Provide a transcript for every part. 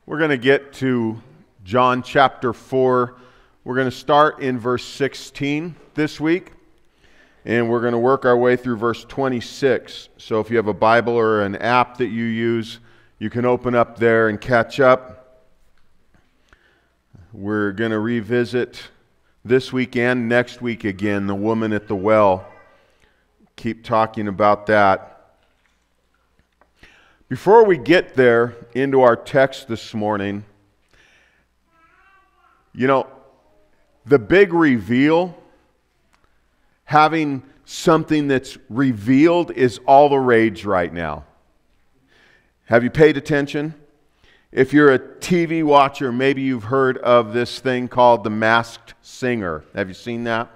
We're going to get to John chapter 4. We're going to start in verse 16 this week, and we're going to work our way through verse 26. So if you have a Bible or an app that you use, you can open up there and catch up. We're going to revisit this week and next week again, the woman at the well. Keep talking about that. Before we get there into our text this morning, the big reveal, having something that's revealed, is all the rage right now. Have you paid attention? If you're a TV watcher, maybe you've heard of this thing called The Masked Singer. Have you seen that?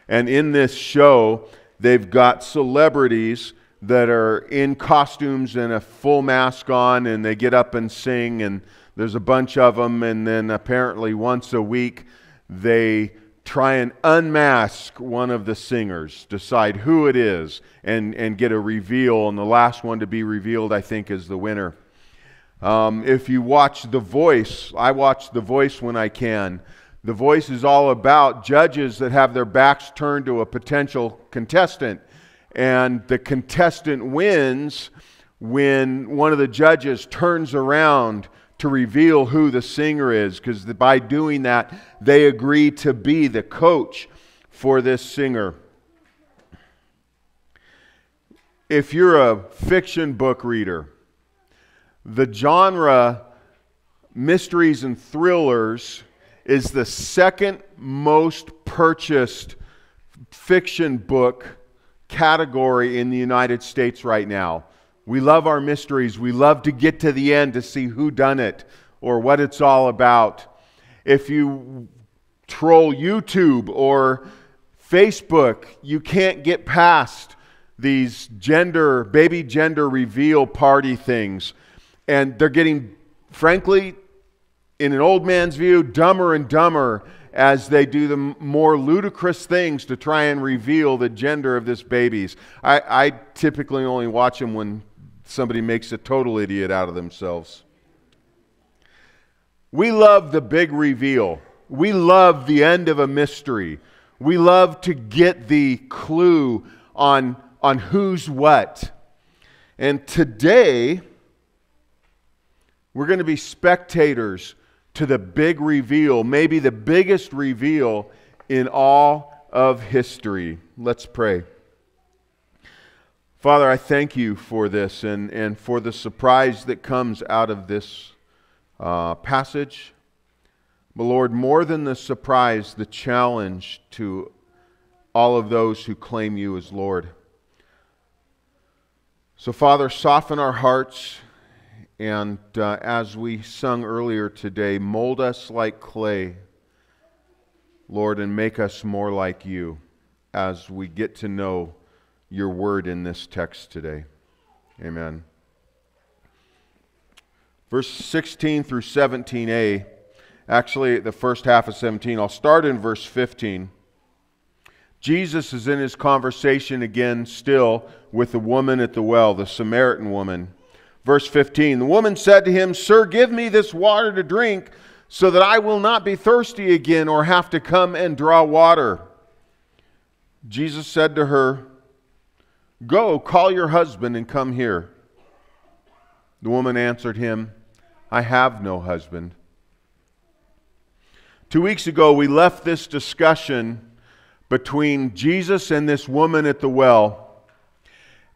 And in this show, they've got celebrities that are in costumes and a full mask on, and they get up and sing, and there's a bunch of them, and then apparently once a week they try and unmask one of the singers, decide who it is, and get a reveal, and the last one to be revealed, I think, is the winner. If you watch The Voice, I watch The Voice when I can. The Voice is all about judges that have their backs turned to a potential contestant, and the contestant wins when one of the judges turns around to reveal who the singer is, because by doing that, they agree to be the coach for this singer. If you're a fiction book reader, the genre mysteries and thrillers is the second most purchased fiction book category in the United States right now. We love our mysteries. We love to get to the end to see who done it or what it's all about. If you troll YouTube or Facebook, you can't get past these baby gender reveal party things. And they're getting, frankly, in an old man's view, dumber and dumber as they do the more ludicrous things to try and reveal the gender of this babies. I typically only watch them when somebody makes a total idiot out of themselves. We love the big reveal. We love the end of a mystery. We love to get the clue on who's what. And today, we're going to be spectators to the big reveal, maybe the biggest reveal in all of history. Let's pray. Father, I thank you for this and for the surprise that comes out of this passage. But Lord, more than the surprise, the challenge to all of those who claim you as Lord. So Father, soften our hearts. And as we sung earlier today, mold us like clay, Lord, and make us more like you as we get to know your word in this text today. Amen. Verse 16 through 17a, actually the first half of 17, I'll start in verse 15. Jesus is in his conversation again still with the woman at the well, the Samaritan woman. Verse 15, the woman said to him, "Sir, give me this water to drink so that I will not be thirsty again or have to come and draw water." Jesus said to her, "Go, call your husband and come here." The woman answered him, "I have no husband." 2 weeks ago, we left this discussion between Jesus and this woman at the well,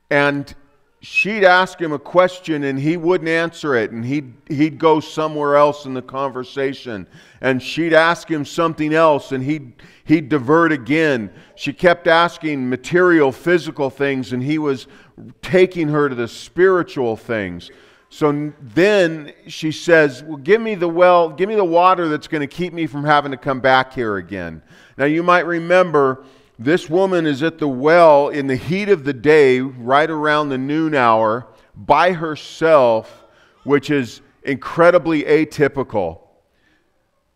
and she'd ask him a question and he wouldn't answer it, and he'd go somewhere else in the conversation, and she'd ask him something else and he'd divert again. She kept asking material, physical things, and he was taking her to the spiritual things. So then she says, "Well, give me the water that's going to keep me from having to come back here again." Now you might remember, this woman is at the well in the heat of the day, right around the noon hour, by herself, which is incredibly atypical.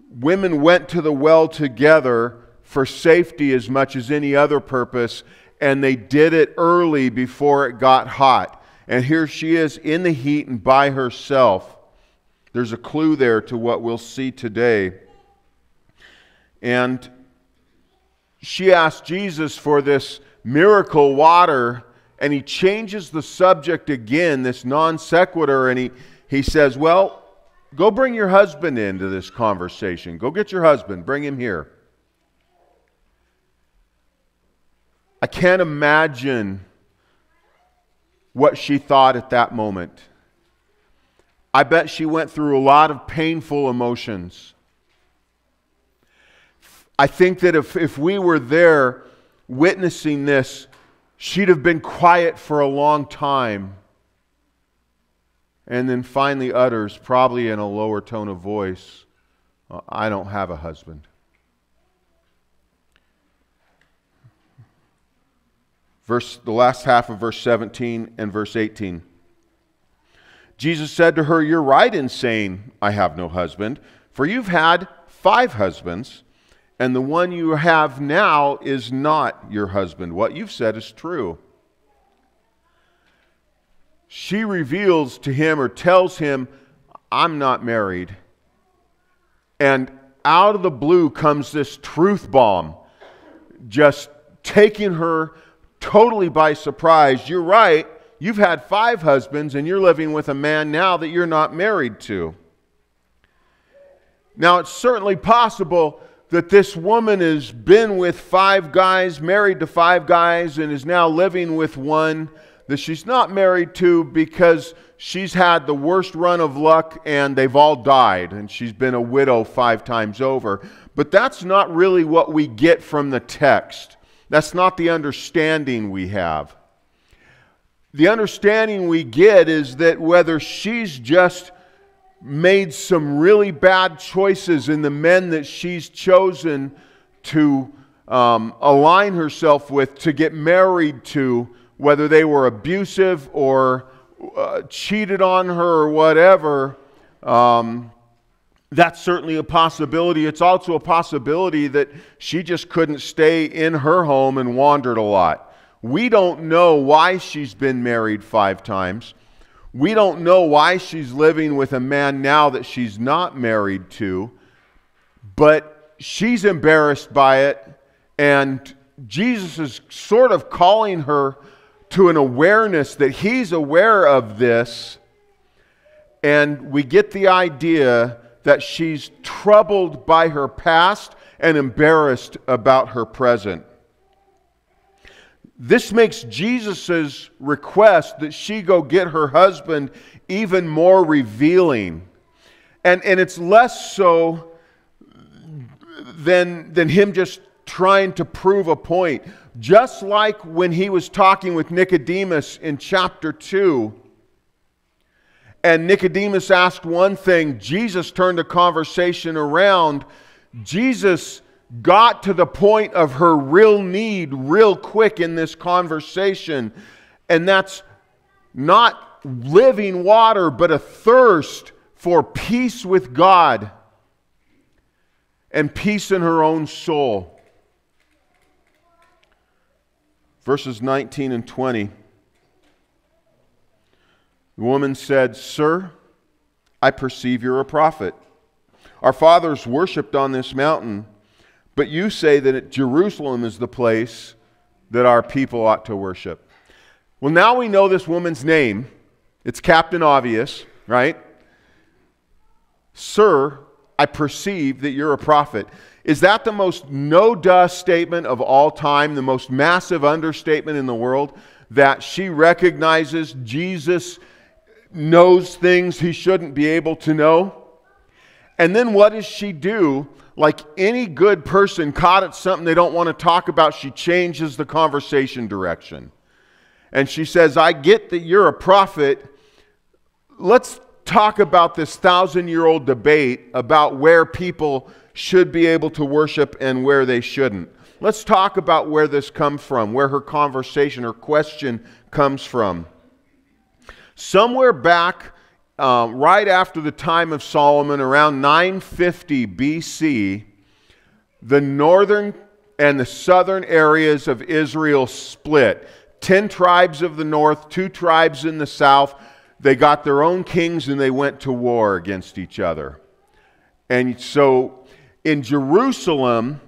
Women went to the well together for safety as much as any other purpose, and they did it early before it got hot. And here she is in the heat and by herself. There's a clue there to what we'll see today. And she asked Jesus for this miracle water, and he changes the subject again, this non sequitur, and he says, well, go bring your husband into this conversation. Go get your husband, bring him here. I can't imagine what she thought at that moment. I bet she went through a lot of painful emotions. I think that if we were there witnessing this, she'd have been quiet for a long time. And then finally utters, probably in a lower tone of voice, I don't have a husband. The last half of verse 17 and verse 18. Jesus said to her, you're right in saying, I have no husband, for you've had 5 husbands, and the one you have now is not your husband. What you've said is true. She reveals to him or tells him, I'm not married. And out of the blue comes this truth bomb, just taking her totally by surprise. You're right, you've had 5 husbands and you're living with a man now that you're not married to. Now it's certainly possible that this woman has been with 5 guys, married to 5 guys, and is now living with one that she's not married to because she's had the worst run of luck and they've all died, and she's been a widow 5 times over. But that's not really what we get from the text. That's not the understanding we have. The understanding we get is that whether she's just made some really bad choices in the men that she's chosen to align herself with, to get married to, whether they were abusive or cheated on her or whatever, that's certainly a possibility. It's also a possibility that she just couldn't stay in her home and wandered a lot. We don't know why she's been married 5 times. We don't know why she's living with a man now that she's not married to, but she's embarrassed by it, and Jesus is sort of calling her to an awareness that he's aware of this, and we get the idea that she's troubled by her past and embarrassed about her present. This makes Jesus' request that she go get her husband even more revealing. And it's less so than him just trying to prove a point. Just like when he was talking with Nicodemus in chapter 2, and Nicodemus asked one thing, Jesus turned the conversation around. Jesus got to the point of her real need real quick in this conversation, and that's not living water, but a thirst for peace with God and peace in her own soul. Verses 19 and 20. The woman said, Sir, I perceive you're a prophet. Our fathers worshipped on this mountain, but you say that Jerusalem is the place that our people ought to worship. Well, now we know this woman's name. It's Captain Obvious, right? Sir, I perceive that you're a prophet. Is that the most no-duh statement of all time, the most massive understatement in the world, that she recognizes Jesus knows things he shouldn't be able to know? And then what does she do? Like any good person caught at something they don't want to talk about, she changes the conversation direction. And she says, I get that you're a prophet. Let's talk about this 1,000-year-old debate about where people should be able to worship and where they shouldn't. Let's talk about where this comes from, where her conversation, her question comes from. Somewhere back right after the time of Solomon, around 950 BC, the northern and the southern areas of Israel split. 10 tribes of the north, 2 tribes in the south. they got their own kings and they went to war against each other. And so in Jerusalem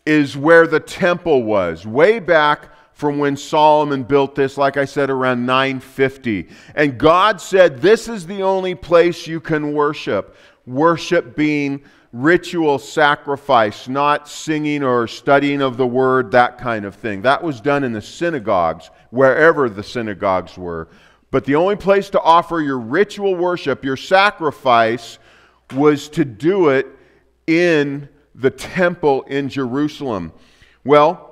is where the temple was, way back from when Solomon built this, like I said, around 950. And God said, this is the only place you can worship. Worship being ritual sacrifice, not singing or studying of the word, that kind of thing. That was done in the synagogues, wherever the synagogues were. But the only place to offer your ritual worship, your sacrifice, was to do it in the temple in Jerusalem. Well,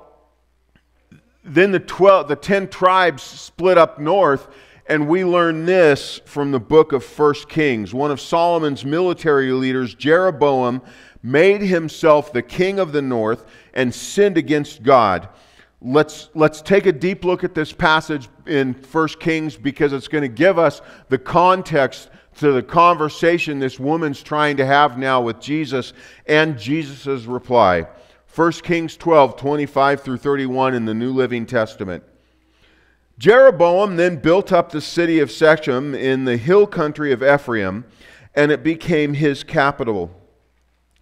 then the 10 tribes split up north, and we learn this from the book of 1 Kings. One of Solomon's military leaders, Jeroboam, made himself the king of the north and sinned against God. Let's take a deep look at this passage in 1 Kings, because it's going to give us the context to the conversation this woman's trying to have now with Jesus and Jesus' reply. 1 Kings 12, 25 through 31 in the New Living Testament. Jeroboam then built up the city of Shechem in the hill country of Ephraim, and it became his capital.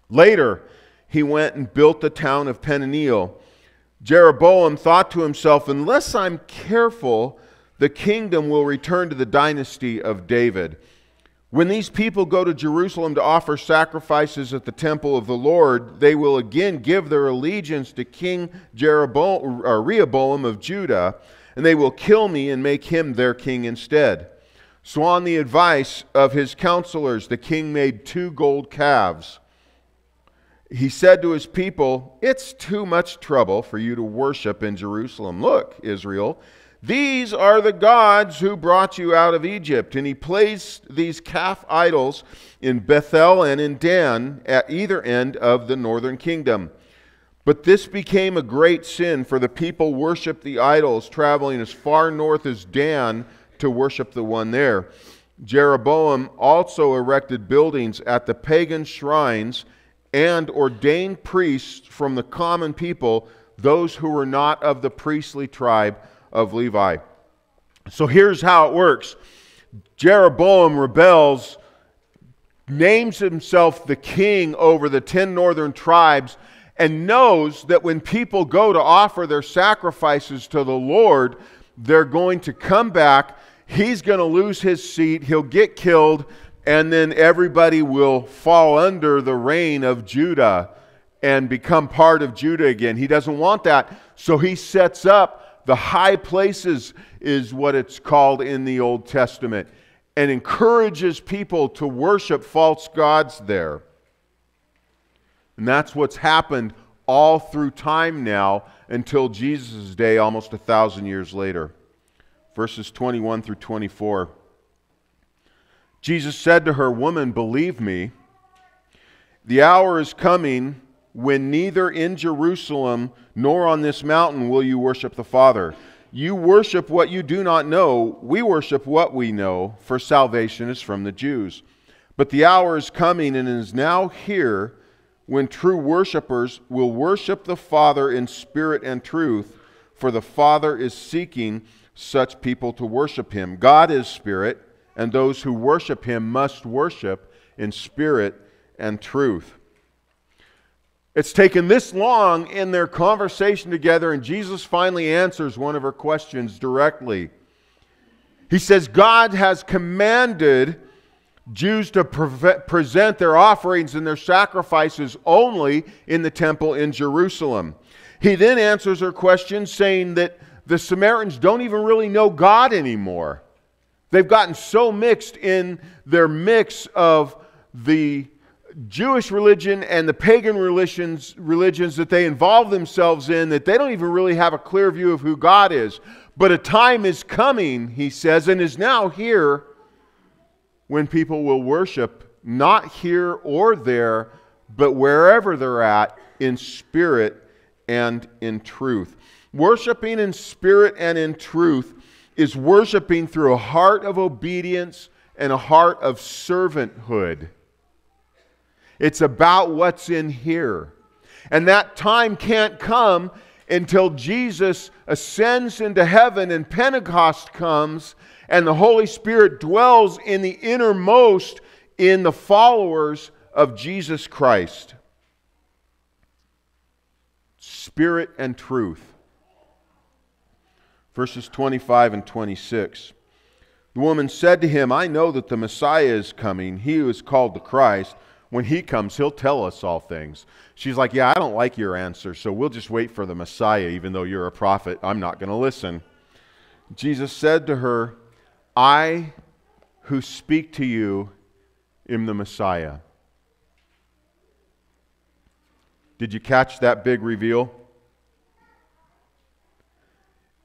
Later, he went and built the town of Peniel. Jeroboam thought to himself, unless I'm careful, the kingdom will return to the dynasty of David. When these people go to Jerusalem to offer sacrifices at the temple of the Lord, they will again give their allegiance to King Rehoboam of Judah, and they will kill me and make him their king instead. So on the advice of his counselors, the king made 2 gold calves. He said to his people, it's too much trouble for you to worship in Jerusalem. Look, Israel, these are the gods who brought you out of Egypt. And he placed these calf idols in Bethel and in Dan at either end of the northern kingdom. But this became a great sin, for the people worshiped the idols, traveling as far north as Dan to worship the one there. Jeroboam also erected buildings at the pagan shrines and ordained priests from the common people, those who were not of the priestly tribe of Levi. So here's how it works. Jeroboam rebels, names himself the king over the 10 northern tribes, and knows that when people go to offer their sacrifices to the Lord, they're going to come back, he's going to lose his seat, he'll get killed, and then everybody will fall under the reign of Judah and become part of Judah again. He doesn't want that, so he sets up the high places, is what it's called in the Old Testament, and encourages people to worship false gods there. And that's what's happened all through time now until Jesus' day, almost 1,000 years later. Verses 21 through 24. Jesus said to her, woman, believe me, the hour is coming when neither in Jerusalem nor on this mountain will you worship the Father. You worship what you do not know. We worship what we know, for salvation is from the Jews. But the hour is coming and is now here when true worshipers will worship the Father in spirit and truth, for the Father is seeking such people to worship Him. God is spirit, and those who worship Him must worship in spirit and truth. It's taken this long in their conversation together, and Jesus finally answers one of her questions directly. He says, God has commanded Jews to present their offerings and their sacrifices only in the temple in Jerusalem. He then answers her question saying that the Samaritans don't even really know God anymore. They've gotten so mixed in their mix of the Jewish religion and the pagan religions that they involve themselves in, that they don't even really have a clear view of who God is. But a time is coming, he says, and is now here, when people will worship not here or there, but wherever they're at, in spirit and in truth. Worshiping in spirit and in truth is worshiping through a heart of obedience and a heart of servanthood. It's about what's in here. And that time can't come until Jesus ascends into heaven and Pentecost comes and the Holy Spirit dwells in the innermost in the followers of Jesus Christ. Spirit and truth. Verses 25 and 26. The woman said to him, I know that the Messiah is coming, he who is called the Christ. When he comes, he'll tell us all things. She's like, yeah, I don't like your answer, so we'll just wait for the Messiah, even though you're a prophet. I'm not going to listen. Jesus said to her, I who speak to you am the Messiah. Did you catch that big reveal?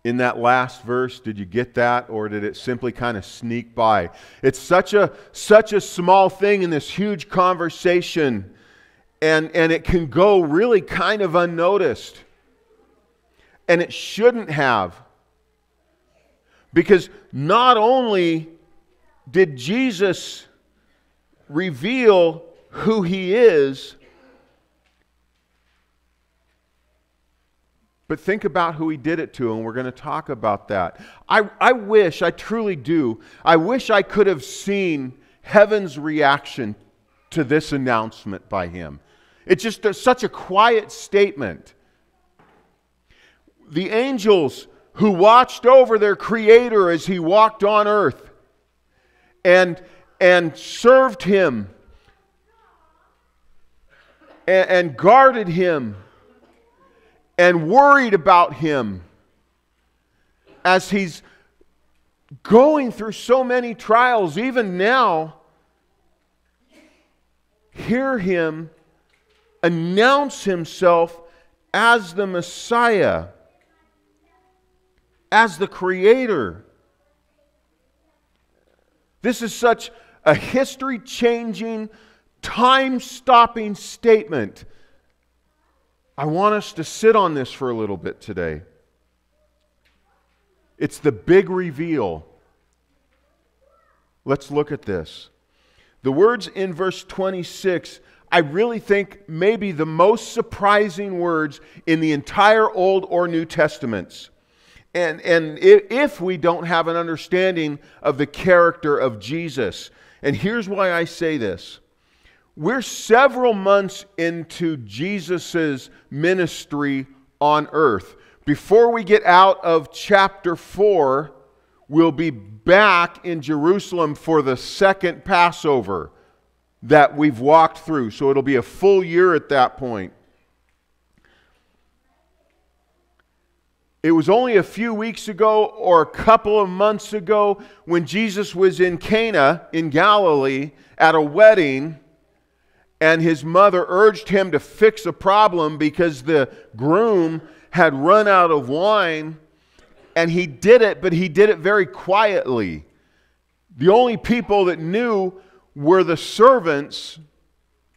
In that last verse, did you get that, or did it simply kind of sneak by? It's such a small thing in this huge conversation, and it can go really kind of unnoticed. And it shouldn't have. Because not only did Jesus reveal who he is, but think about who he did it to, and we're going to talk about that. I wish, I truly do, I wish I could have seen heaven's reaction to this announcement by him. It's just such a quiet statement. The angels who watched over their Creator as he walked on earth and served him and guarded him and worried about him as he's going through so many trials, even now, hear him announce himself as the Messiah, as the Creator. This is such a history-changing, time-stopping statement. I want us to sit on this for a little bit today. It's the big reveal. Let's look at this. The words in verse 26, I really think maybe the most surprising words in the entire Old or New Testaments. And if we don't have an understanding of the character of Jesus. And here's why I say this. We're several months into Jesus' ministry on earth. Before we get out of chapter 4, we'll be back in Jerusalem for the second Passover that we've walked through. So it'll be a full year at that point. It was only a few weeks ago or a couple of months ago when Jesus was in Cana in Galilee at a wedding, and his mother urged him to fix a problem because the groom had run out of wine. And he did it, but he did it very quietly. The only people that knew were the servants,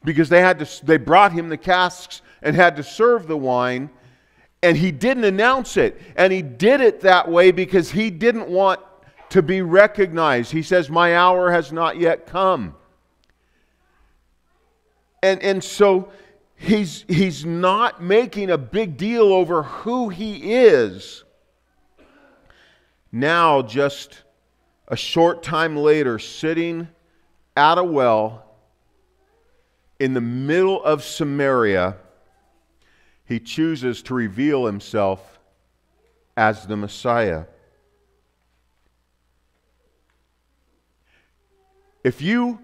because they brought him the casks and had to serve the wine. And he didn't announce it. And he did it that way because he didn't want to be recognized. He says, my hour has not yet come. And so he's not making a big deal over who he is. Now, just a short time later, sitting at a well in the middle of Samaria, he chooses to reveal himself as the Messiah. If you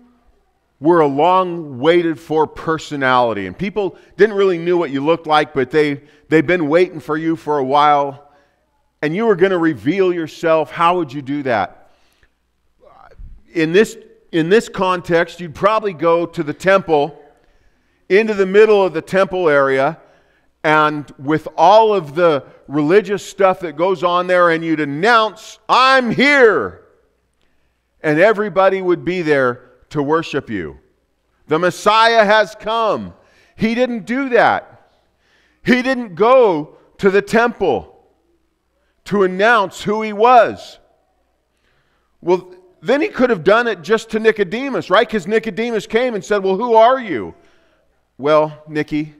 were a long-waited-for personality, and people didn't really know what you looked like, but they've been waiting for you for a while, and you were going to reveal yourself, how would you do that? In this context, you'd probably go to the temple, into the middle of the temple area, and with all of the religious stuff that goes on there, and you'd announce, I'm here! And everybody would be there to worship you. The Messiah has come. He didn't do that. He didn't go to the temple to announce who he was. Well, then he could have done it just to Nicodemus, right? Because Nicodemus came and said, well, who are you? Well, Nicky,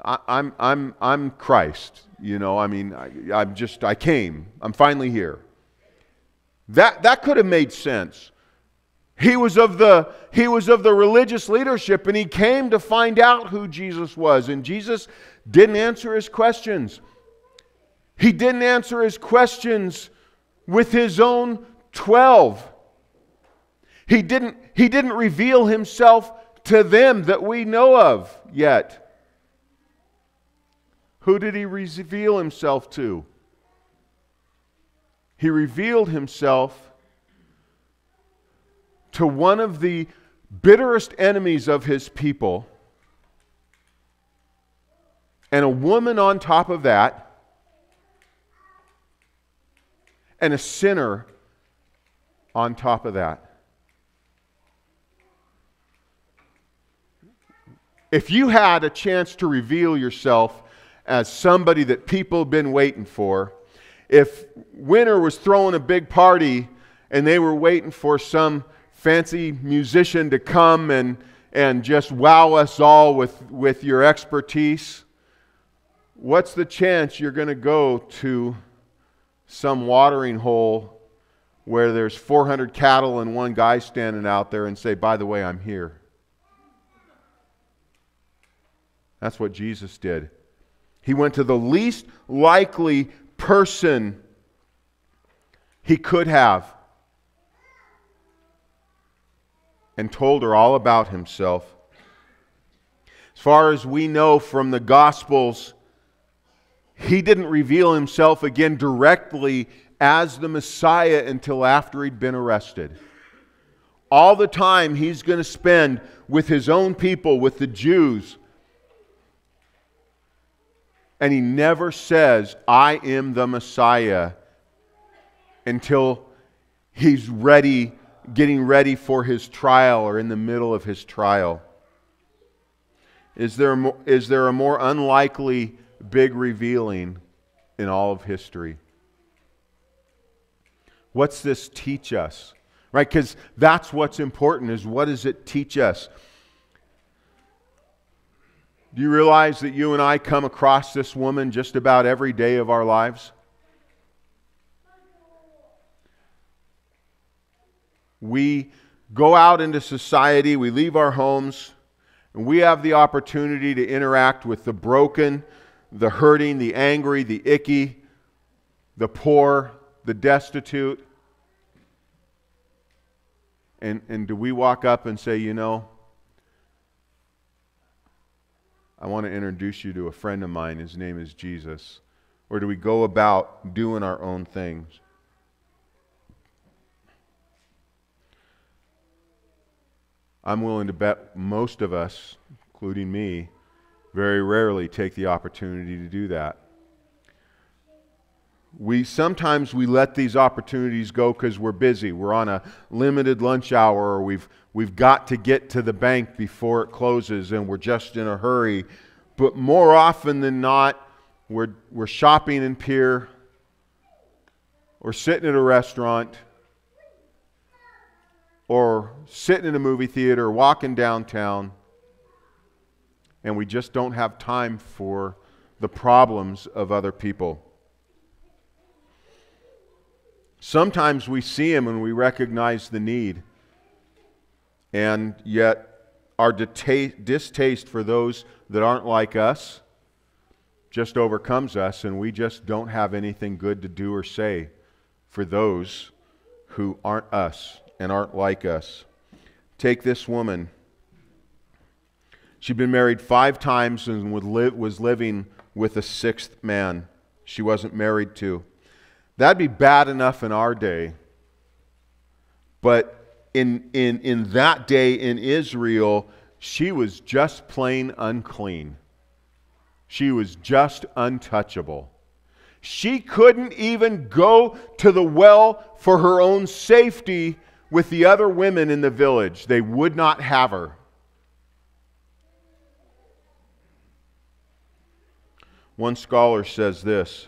I'm Christ. You know, I mean, I came. I'm finally here. That could have made sense. He was of the religious leadership, and he came to find out who Jesus was. And Jesus didn't answer his questions. He didn't answer his questions with his own 12. He didn't reveal himself to them that we know of yet. Who did he reveal himself to? He revealed himself to one of the bitterest enemies of his people, and a woman on top of that, and a sinner on top of that. If you had a chance to reveal yourself as somebody that people have been waiting for, if Winter was throwing a big party and they were waiting for some fancy musician to come and just wow us all with your expertise, what's the chance you're going to go to some watering hole where there's 400 cattle and one guy standing out there and say, by the way, I'm here? That's what Jesus did. He went to the least likely person he could have and told her all about himself. As far as we know from the Gospels, he didn't reveal himself again directly as the Messiah until after he'd been arrested. All the time he's going to spend with his own people, with the Jews. And he never says, I am the Messiah, until he's ready, getting ready for his trial or in the middle of his trial. Is there a more unlikely big revealing in all of history? What's this teach us? Right? Because that's what's important, is what does it teach us? Do you realize that you and I come across this woman just about every day of our lives? We go out into society, we leave our homes, and we have the opportunity to interact with the broken, the hurting, the angry, the icky, the poor, the destitute. And do we walk up and say, you know, I want to introduce you to a friend of mine, his name is Jesus? Or do we go about doing our own things? I'm willing to bet most of us, including me, very rarely take the opportunity to do that. Sometimes we let these opportunities go because we're busy. We're on a limited lunch hour, or we've got to get to the bank before it closes, and we're just in a hurry. But more often than not, we're shopping in Pier, or sitting at a restaurant, or sitting in a movie theater, or walking downtown, and we just don't have time for the problems of other people. Sometimes we see him and we recognize the need, and yet our distaste for those that aren't like us just overcomes us, and we just don't have anything good to do or say for those who aren't us and aren't like us. Take this woman. She'd been married 5 times and was living with a 6th man she wasn't married to. That'd be bad enough in our day. But in that day in Israel, she was just plain unclean. She was just untouchable. She couldn't even go to the well for her own safety with the other women in the village. They would not have her. One scholar says this: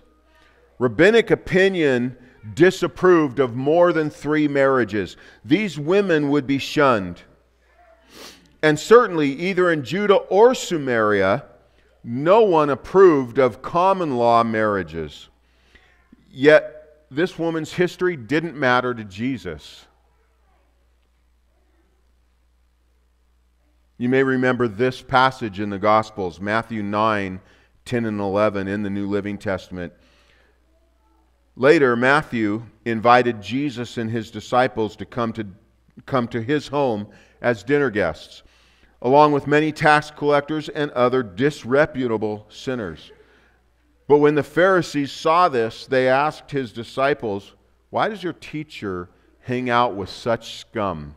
rabbinic opinion disapproved of more than 3 marriages. These women would be shunned. And certainly, either in Judah or Samaria, no one approved of common law marriages. Yet this woman's history didn't matter to Jesus. You may remember this passage in the Gospels, Matthew 9, 10 and 11 in the New Living Testament. Later, Matthew invited Jesus and his disciples to come to his home as dinner guests, along with many tax collectors and other disreputable sinners. But when the Pharisees saw this, they asked his disciples, "Why does your teacher hang out with such scum?"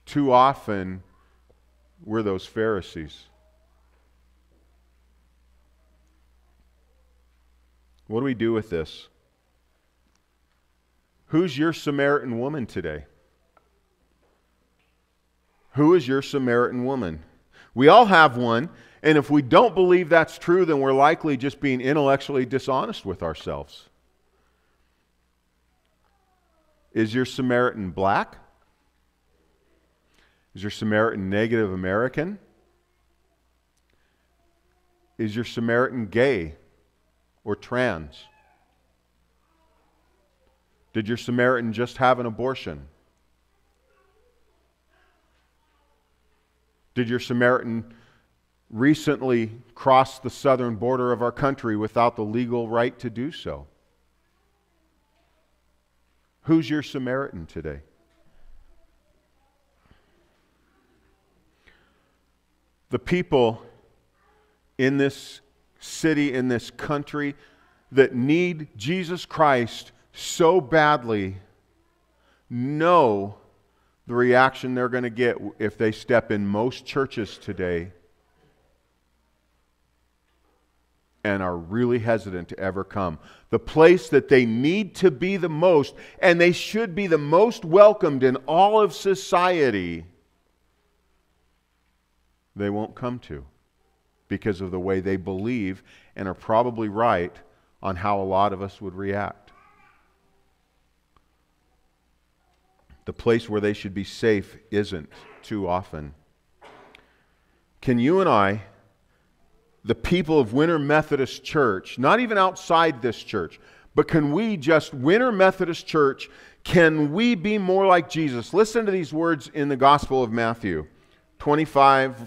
Too often, we're those Pharisees. What do we do with this? Who's your Samaritan woman today? Who is your Samaritan woman? We all have one, and if we don't believe that's true, then we're likely just being intellectually dishonest with ourselves. Is your Samaritan black? Is your Samaritan Native American? Is your Samaritan gay or trans? Did your Samaritan just have an abortion? Did your Samaritan recently cross the southern border of our country without the legal right to do so? Who's your Samaritan today? The people in this city, in this country, that need Jesus Christ so badly know the reaction they're going to get if they step in most churches today and are really hesitant to ever come. The place that they need to be the most, and they should be the most welcomed in all of society, they won't come to because of the way they believe and are probably right on how a lot of us would react. The place where they should be safe isn't too often. Can you and I, the people of Winter Methodist Church, not even outside this church, but can we just, Winter Methodist Church, can we be more like Jesus? Listen to these words in the Gospel of Matthew.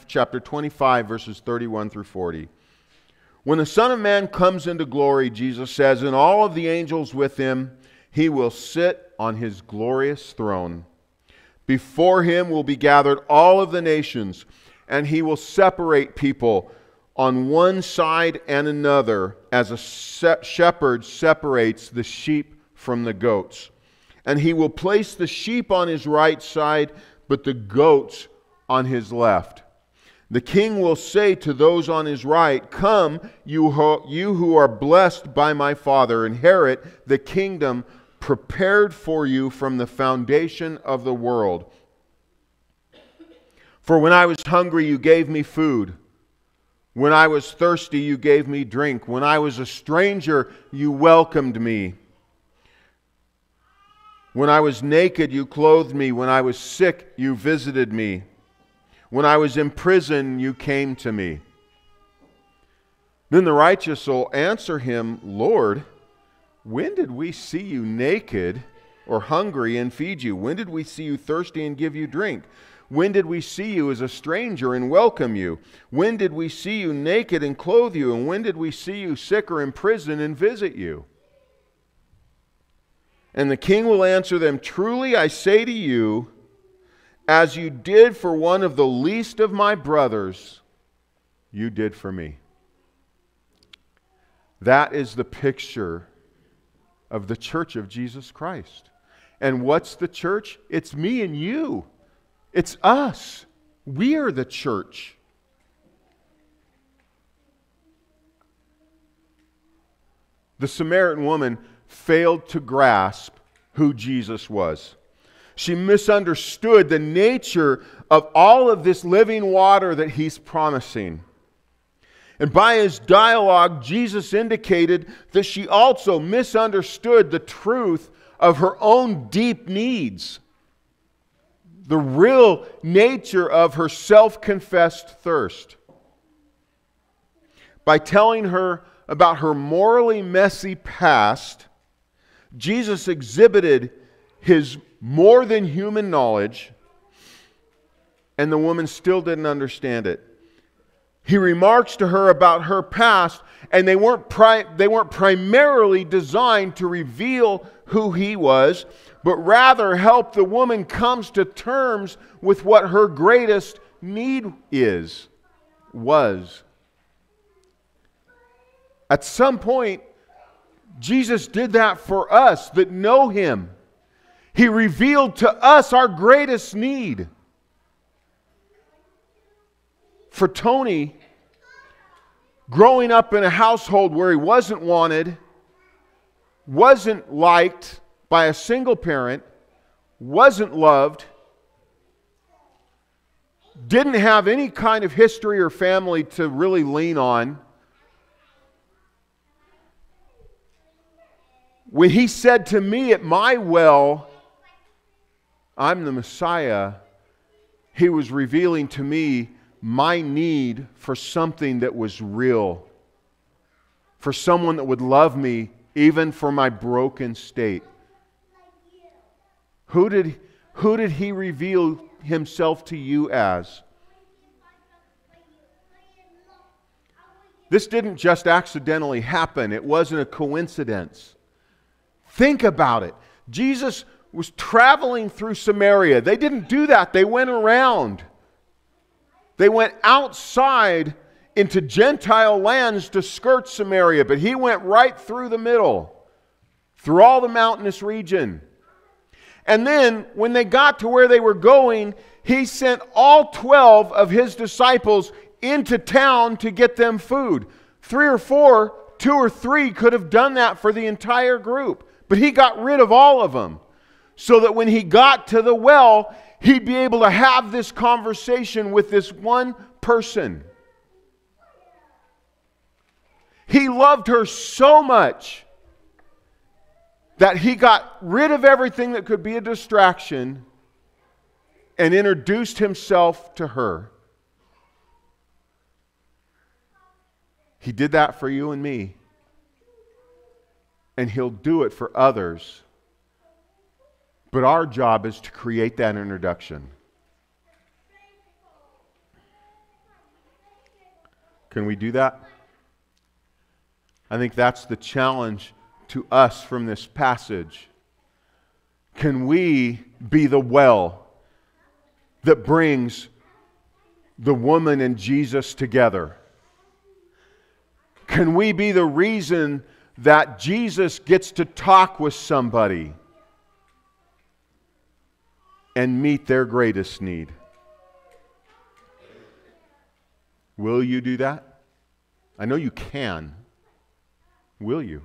Chapter 25, verses 31 through 40. When the Son of Man comes into glory, Jesus says, and all of the angels with him, he will sit on his glorious throne. Before him will be gathered all of the nations, and he will separate people on one side and another, as a shepherd separates the sheep from the goats. And he will place the sheep on his right side, but the goats on his left. The king will say to those on his right, "Come, you who are blessed by my Father, inherit the kingdom prepared for you from the foundation of the world. For when I was hungry, you gave me food. When I was thirsty, you gave me drink. When I was a stranger, you welcomed me. When I was naked, you clothed me. When I was sick, you visited me. When I was in prison, you came to me." Then the righteous will answer him, "Lord, when did we see you naked or hungry and feed you? When did we see you thirsty and give you drink? When did we see you as a stranger and welcome you? When did we see you naked and clothe you? And when did we see you sick or in prison and visit you?" And the king will answer them, "Truly I say to you, as you did for one of the least of my brothers, you did for me." That is the picture of the church of Jesus Christ. And what's the church? It's me and you. It's us. We are the church. The Samaritan woman failed to grasp who Jesus was. She misunderstood the nature of all of this living water that he's promising. And by his dialogue, Jesus indicated that she also misunderstood the truth of her own deep needs. the real nature of her self-confessed thirst. By telling her about her morally messy past, Jesus exhibited his more than human knowledge, and the woman still didn't understand it. He remarks to her about her past, and they weren't primarily designed to reveal who he was, but rather help the woman come to terms with what her greatest need was. At some point, Jesus did that for us that know him. He revealed to us our greatest need. For Tony, growing up in a household where he wasn't wanted, wasn't liked by a single parent, wasn't loved, didn't have any kind of history or family to really lean on, when he said to me at my well, I'm the Messiah, he was revealing to me my need for something that was real, for someone that would love me even for my broken state. Who did he reveal himself to you as? This didn't just accidentally happen. It wasn't a coincidence. Think about it. Jesus was traveling through Samaria. They didn't do that. They went around. They went outside into Gentile lands to skirt Samaria, but he went right through the middle, through all the mountainous region. And then, when they got to where they were going, he sent all 12 of his disciples into town to get them food. 3 or 4, 2 or 3 could have done that for the entire group, but he got rid of all of them so that when he got to the well, he'd be able to have this conversation with this one person. He loved her so much that he got rid of everything that could be a distraction and introduced himself to her. He did that for you and me. And he'll do it for others. But our job is to create that introduction. Can we do that? I think that's the challenge to us from this passage. Can we be the well that brings the woman and Jesus together? Can we be the reason that Jesus gets to talk with somebody and meet their greatest need? Will you do that? I know you can. Will you?